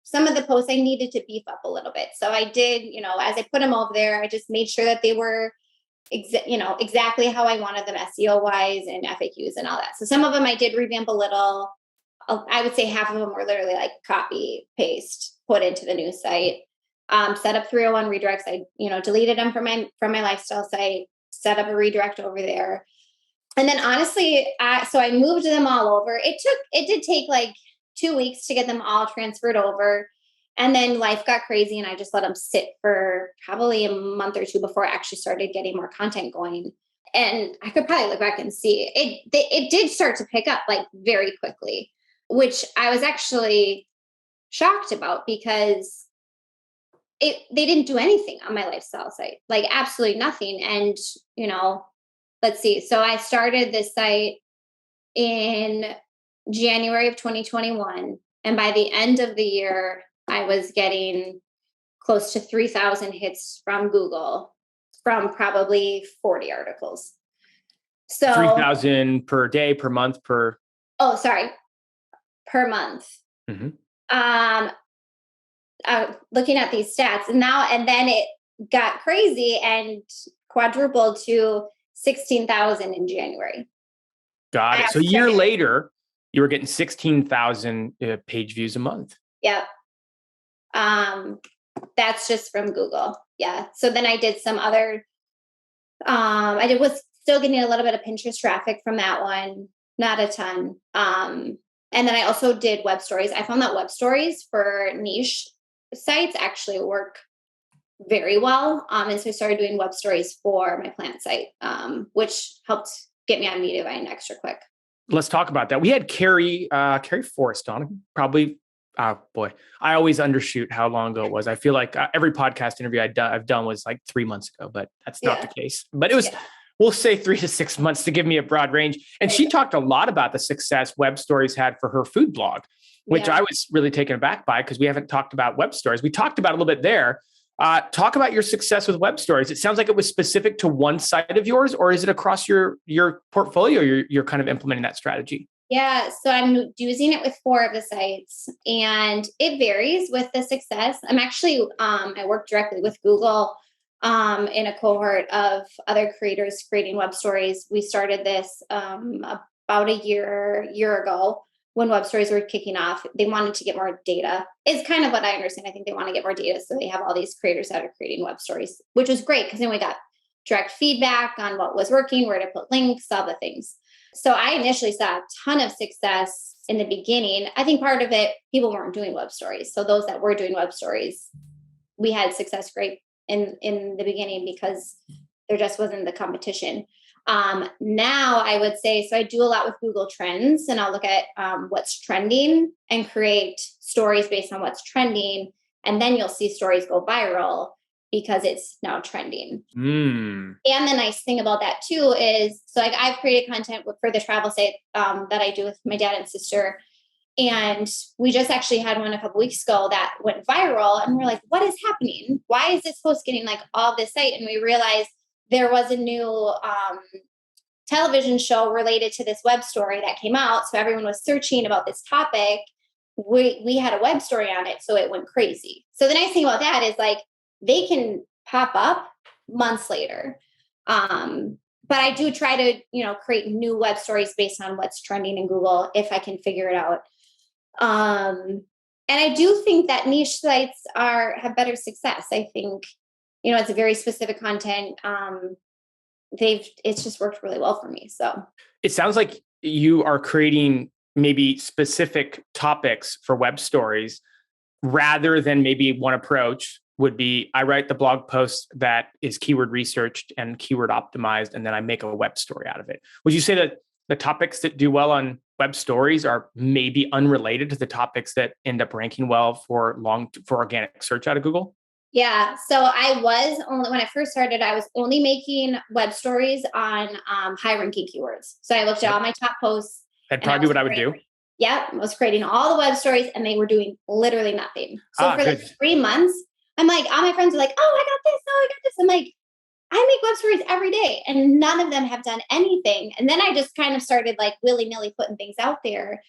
some of the posts I needed to beef up a little bit. So I did, as I put them over there, I just made sure that they were, exactly how I wanted them, SEO wise and FAQs and all that. So some of them I did revamp a little. I would say half of them were literally like copy, paste, put into the new site. Set up 301 redirects. I, deleted them from my lifestyle site, set up a redirect over there. And then honestly, so I moved them all over. It did take like 2 weeks to get them all transferred over. And then life got crazy and I just let them sit for probably a month or two before I actually started getting more content going. And I could probably look back and see it did start to pick up like very quickly, which I was actually shocked about because they didn't do anything on my lifestyle site, like absolutely nothing. And, let's see. So I started this site in January of 2021. And by the end of the year, I was getting close to 3,000 hits from Google from probably 40 articles. So 3,000 per day, per month, per. Oh, sorry, per month. Mm-hmm. Looking at these stats and then it got crazy and quadrupled to 16,000 in January. Got it. So a year later, you were getting 16,000 page views a month. Yep. That's just from Google. Yeah. So then I did some other, was still getting a little bit of Pinterest traffic from that one, not a ton. And then I also did web stories. I found that web stories for niche sites actually work very well. And so I started doing web stories for my plant site, which helped get me on Mediavine extra quick. Let's talk about that. We had Carrie Forrest on, probably. Oh boy, I always undershoot how long ago it was. I feel like every podcast interview I've done was like 3 months ago, but that's not the case. But it was, we'll say 3 to 6 months to give me a broad range. And she talked a lot about the success web stories had for her food blog, which I was really taken aback by because we haven't talked about web stories. We talked about a little bit there. Talk about your success with web stories. It sounds like it was specific to one site of yours, or is it across your portfolio? You're kind of implementing that strategy. Yeah, so I'm using it with 4 of the sites, and it varies with the success. I'm actually, I work directly with Google in a cohort of other creators creating web stories. We started this about a year ago when web stories were kicking off. They wanted to get more data. It's kind of what I understand. I think they want to get more data, so they have all these creators that are creating web stories, which was great because then we got direct feedback on what was working, where to put links, all the things. So I initially saw a ton of success in the beginning. I think part of it, people weren't doing web stories. So those that were doing web stories, we had success great in the beginning because there just wasn't the competition. Now I would say, so I do a lot with Google Trends, and I'll look at what's trending and create stories based on what's trending. And then you'll see stories go viral because it's now trending. And the nice thing about that too is, so like I've created content for the travel site that I do with my dad and sister. And we just actually had one a couple weeks ago that went viral, and we're like, what is happening? Why is this post getting like all this site? And we realized there was a new television show related to this web story that came out. So everyone was searching about this topic. We had a web story on it, so it went crazy. So the nice thing about that is like, they can pop up months later. But I do try to, create new web stories based on what's trending in Google if I can figure it out. And I do think that niche sites have better success. I think, it's a very specific content. It's just worked really well for me. So it sounds like you are creating maybe specific topics for web stories rather than maybe one approach would be, I write the blog post that is keyword researched and keyword optimized, and then I make a web story out of it. Would you say that the topics that do well on web stories are maybe unrelated to the topics that end up ranking well for organic search out of Google? Yeah. So when I first started, I was only making web stories on high ranking keywords. So I looked at all my top posts. That'd probably be what I would do. Yep. I was creating all the web stories and they were doing literally nothing. So for like 3 months, I'm like, all my friends are like, oh, I got this. Oh, I got this. I'm like, I make web stories every day and none of them have done anything. And then I just kind of started like willy-nilly putting things out there.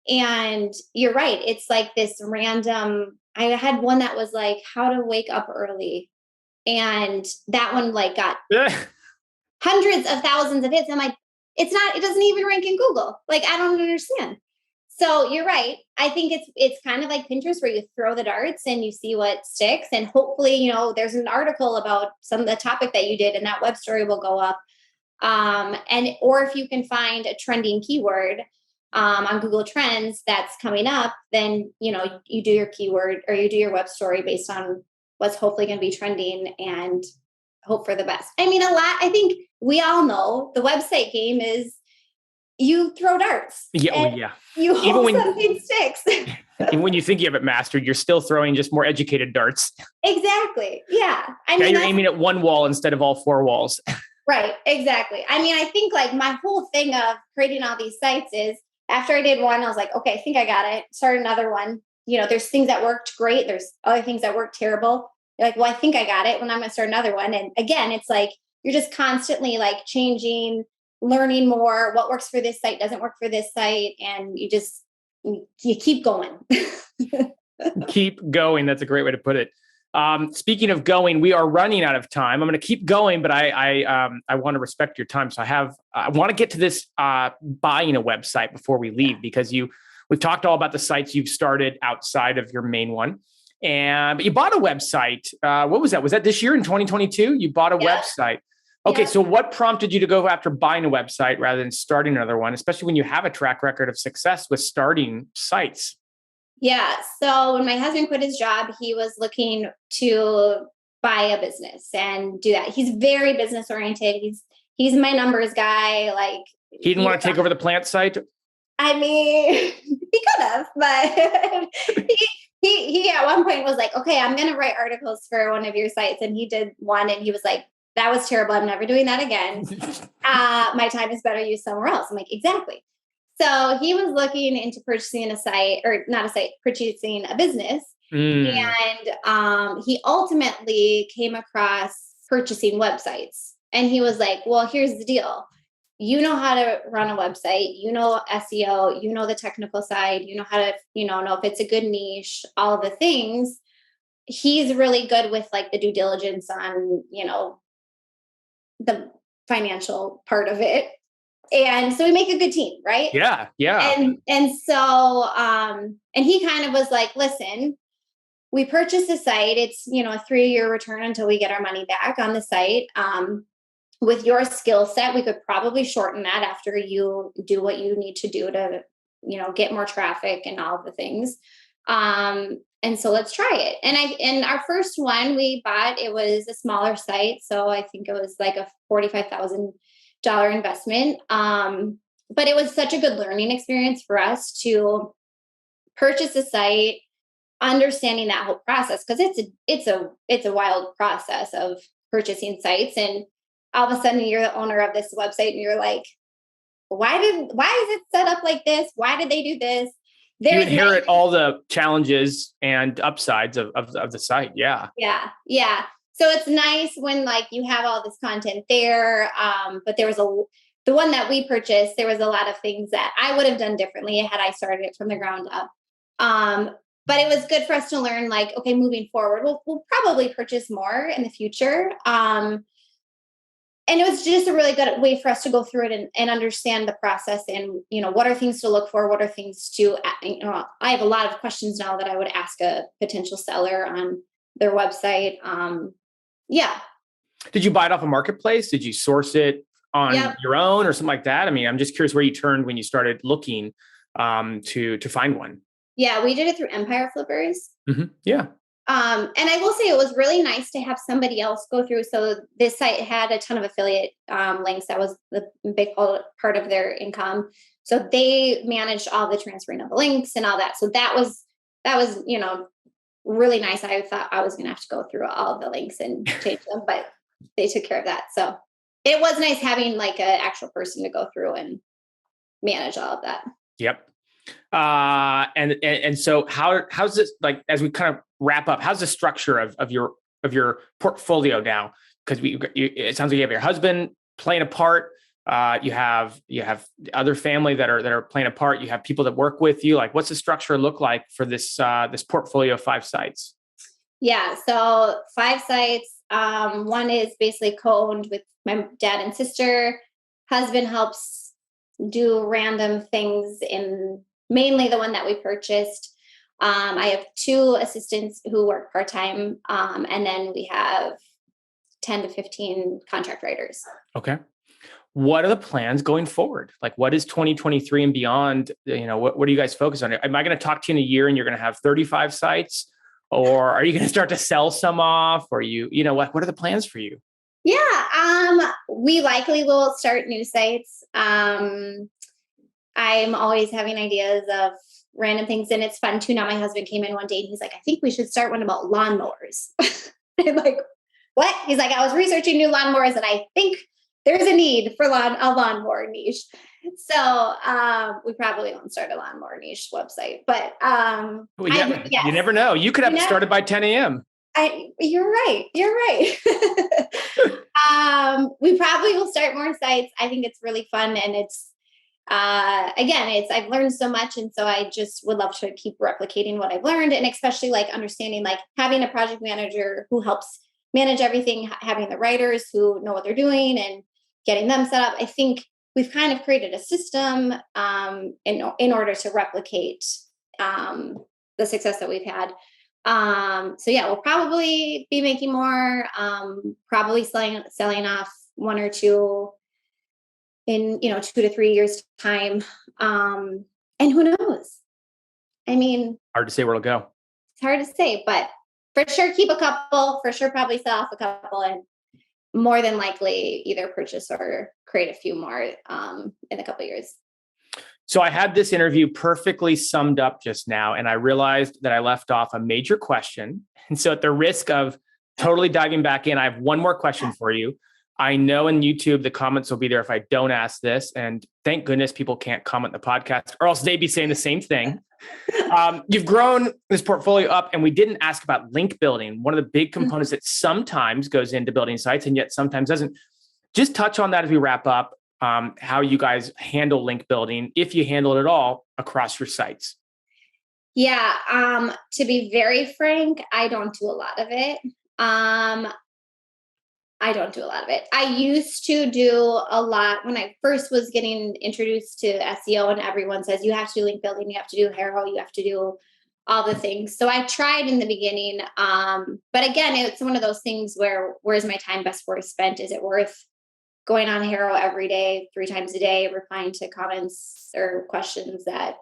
And you're right. It's like this random, I had one that was like how to wake up early. And that one like got hundreds of thousands of hits. I'm like, it doesn't even rank in Google. Like, I don't understand. So you're right. I think it's kind of like Pinterest where you throw the darts and you see what sticks. And hopefully, there's an article about some of the topic that you did and that web story will go up. Or if you can find a trending keyword on Google Trends that's coming up, then, you do your keyword or you do your web story based on what's hopefully going to be trending and hope for the best. I mean, I think we all know the website game is you throw darts. Yeah. You hope something sticks. Even when you think you have it mastered, you're still throwing just more educated darts. Exactly. Yeah. You're aiming at one wall instead of all 4 walls. Right. Exactly. I mean, I think like my whole thing of creating all these sites is after I did one, I was like, okay, I think I got it. Start another one. There's things that worked great. There's other things that worked terrible. You're like, well, I think I got it when I'm going to start another one. And again, it's like, you're just constantly like changing, learning more. What works for this site doesn't work for this site. And you keep going. Keep going. That's a great way to put it. Speaking of going, we are running out of time. I'm going to keep going, but I want to respect your time. So I want to get to this buying a website before we leave, because we've talked all about the sites you've started outside of your main one. But you bought a website. What was that? Was that this year in 2022? You bought a website. Okay. Yeah. So what prompted you to go after buying a website rather than starting another one, especially when you have a track record of success with starting sites? Yeah. So when my husband quit his job, he was looking to buy a business and do that. He's very business oriented. He's my numbers guy. Like, He didn't want to take over the plant site. I mean, he could have, but he at one point was like, okay, I'm going to write articles for one of your sites. And he did one, and he was like, that was terrible. I'm never doing that again. My time is better used somewhere else. I'm like, exactly. So he was looking into purchasing a site, or not a site, purchasing a business. And he ultimately came across purchasing websites. And he was like, well, here's the deal. You know how to run a website, you know, SEO, you know, the technical side, you know how to, know if it's a good niche, all the things. He's really good with like the due diligence on, the financial part of it. And so we make a good team, right? Yeah. Yeah. And so, and he kind of was like, listen, we purchased the site. It's, a 3-year return until we get our money back on the site. With your skill set, we could probably shorten that after you do what you need to do to, get more traffic and all the things. And so let's try it. And our first one we bought, it was a smaller site. So I think it was like a $45,000 investment. But it was such a good learning experience for us to purchase a site, understanding that whole process, because it's a wild process of purchasing sites. And all of a sudden you're the owner of this website and you're like, why is it set up like this? Why did they do this? You inherit all the challenges and upsides of the site. Yeah. Yeah. Yeah. So it's nice when like you have all this content there. But there was the one that we purchased, there was a lot of things that I would have done differently had I started it from the ground up. But it was good for us to learn, like, okay, moving forward, we'll probably purchase more in the future. And it was just a really good way for us to go through it and understand the process and, what are things to look for? What are things to, I have a lot of questions now that I would ask a potential seller on their website. Yeah. Did you buy it off a marketplace? Did you source it on your own or something like that? I mean, I'm just curious where you turned when you started looking to find one. Yeah, we did it through Empire Flippers. Mm-hmm. Yeah. And I will say it was really nice to have somebody else go through. So this site had a ton of affiliate links. That was the big part of their income. So they managed all the transferring of the links and all that. So that was, really nice. I thought I was going to have to go through all of the links and change them, but they took care of that. So it was nice having like an actual person to go through and manage all of that. Yep. And so how's this, like, as we kind of wrap up, how's the structure of your portfolio now? Because it sounds like you have your husband playing a part. You have other family that are playing a part. You have people that work with you. Like, what's the structure look like for this portfolio of 5 sites? Yeah. So 5 sites. One is basically co-owned with my dad and sister. Husband helps do random things in mainly the one that we purchased. I have 2 assistants who work part-time. And then we have 10 to 15 contract writers. Okay. What are the plans going forward? Like, what is 2023 and beyond? What do you guys focus on? Am I going to talk to you in a year and you're going to have 35 sites, or are you going to start to sell some off? Or what are the plans for you? Yeah. We likely will start new sites. I'm always having ideas of random things, and it's fun too. Now my husband came in one day and he's like, I think we should start one about lawnmowers. I'm like, what? He's like, I was researching new lawnmowers and I think there's a need for a lawnmower niche. So we probably won't start a lawnmower niche website, but you never know. You could have it started by 10 a.m. You're right. You're right. We probably will start more sites. I think it's really fun, and it's again, I've learned so much, and so I just would love to keep replicating what I've learned, and especially like understanding, like having a project manager who helps manage everything, having the writers who know what they're doing, and getting them set up. I think we've kind of created a system in order to replicate the success that we've had. So yeah, we'll probably be making more, probably selling off one or two in 2 to 3 years time. And who knows? I mean, Hard to say where it'll go. it's hard to say, but for sure keep a couple, for sure probably sell off a couple, and more than likely either purchase or create a few more in a couple of years. So I had this interview perfectly summed up just now, and I realized that I left off a major question. And so at the risk of totally diving back in, I have one more question for you. I know in YouTube, the comments will be there if I don't ask this. And thank goodness people can't comment the podcast, or else they'd be saying the same thing. You've grown this portfolio up, and we didn't ask about link building, one of the big components that sometimes goes into building sites and yet sometimes doesn't. Just touch on that as we wrap up, how you guys handle link building, if you handle it at all across your sites. Yeah. To be very frank, I don't do a lot of it. I used to do a lot when I first was getting introduced to SEO, and everyone says you have to do link building, you have to do Hero, you have to do all the things. So I tried in the beginning. But again, it's one of those things where's my time best worth spent? Is it worth going on Hero every day, 3 times a day, replying to comments or questions that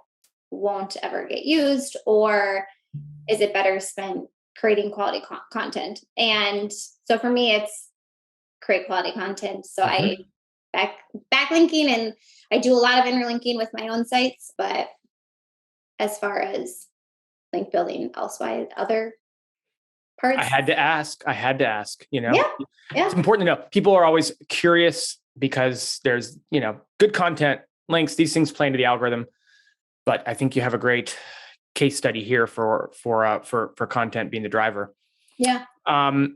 won't ever get used? Or is it better spent creating quality content? And so for me, it's create quality content. So I backlinking, and I do a lot of interlinking with my own sites, but as far as link building elsewise, other parts. I had to ask, Yeah. It's important to know. People are always curious because there's, good content, links, these things play into the algorithm. But I think you have a great case study here for content being the driver. Yeah.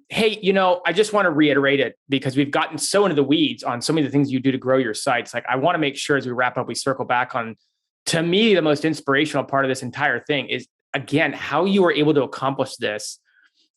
Hey, I just want to reiterate it because we've gotten so into the weeds on so many of the things you do to grow your sites. Like, I want to make sure as we wrap up, we circle back on, to me, the most inspirational part of this entire thing is, again, how you were able to accomplish this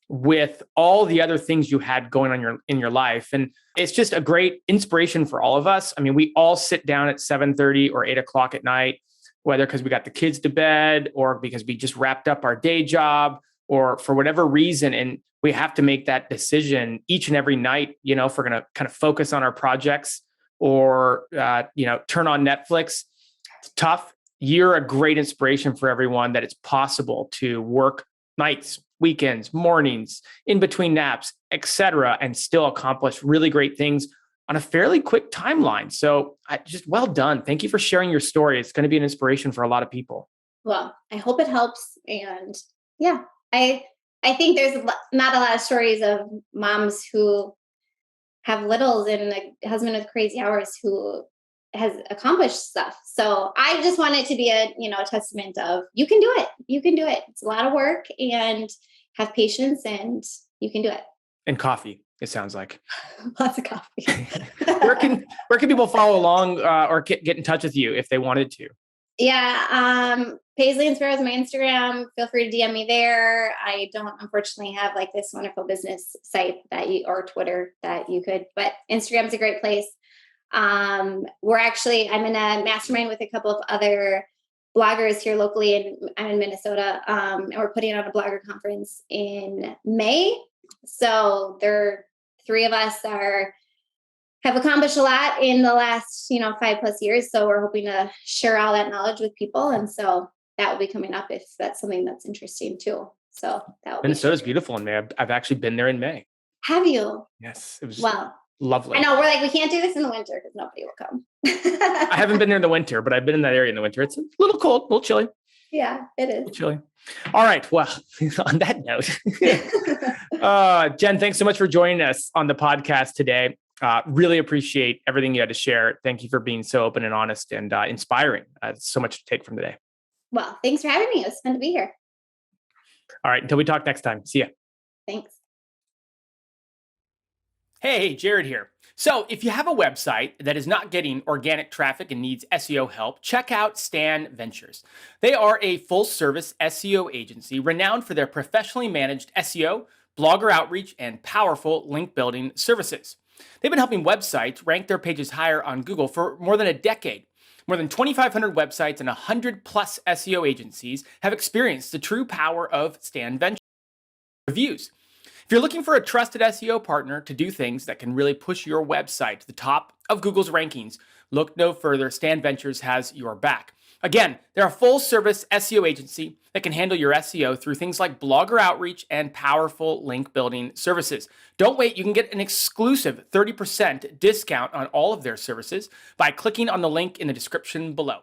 with all the other things you had going on in your life. And it's just a great inspiration for all of us. I mean, we all sit down at 7:30 or 8 o'clock at night, whether because we got the kids to bed or because we just wrapped up our day job or for whatever reason. And we have to make that decision each and every night, if we're going to kind of focus on our projects or, turn on Netflix. It's tough. You're a great inspiration for everyone that it's possible to work nights, weekends, mornings, in between naps, etc., and still accomplish really great things on a fairly quick timeline. So just well done. Thank you for sharing your story. It's going to be an inspiration for a lot of people. Well, I hope it helps. And yeah, I think there's not a lot of stories of moms who have littles and a husband with crazy hours who has accomplished stuff. So I just want it to be a testament of you can do it. You can do it. It's a lot of work, and have patience, and you can do it. And coffee, it sounds like. Lots of coffee. Where can people follow along or get in touch with you if they wanted to? Yeah. Paisley and Sparrow is my Instagram. Feel free to DM me there. I don't unfortunately have like this wonderful business site or Twitter that you could, but Instagram's a great place. I'm in a mastermind with a couple of other bloggers here locally, and I'm in Minnesota. And we're putting on a blogger conference in May. So there, 3 of us have accomplished a lot in the last, 5+ years. So we're hoping to share all that knowledge with people. And so that will be coming up if that's something that's interesting too. So that will Minnesota's beautiful in May. I've actually been there in May. Have you? Yes. It was I lovely. know we're like, we can't do this in the winter because nobody will come. I haven't been there in the winter, but I've been in that area in the winter. It's a little cold, a little chilly. Yeah, it is. A little chilly. All right. Well, on that note, Jen, thanks so much for joining us on the podcast today. Really appreciate everything you had to share. Thank you for being so open and honest and inspiring. So much to take from today. Well, thanks for having me. It was fun to be here. All right. Until we talk next time. See ya. Thanks. Hey, Jared here. So, if you have a website that is not getting organic traffic and needs SEO help, check out Stan Ventures. They are a full service SEO agency renowned for their professionally managed SEO, blogger outreach, and powerful link building services. They've been helping websites rank their pages higher on Google for more than a decade. More than 2,500 websites and 100 plus SEO agencies have experienced the true power of Stan Ventures reviews. If you're looking for a trusted SEO partner to do things that can really push your website to the top of Google's rankings, look no further. Stan Ventures has your back. Again, they're a full service SEO agency that can handle your SEO through things like blogger outreach and powerful link building services. Don't wait, you can get an exclusive 30% discount on all of their services by clicking on the link in the description below.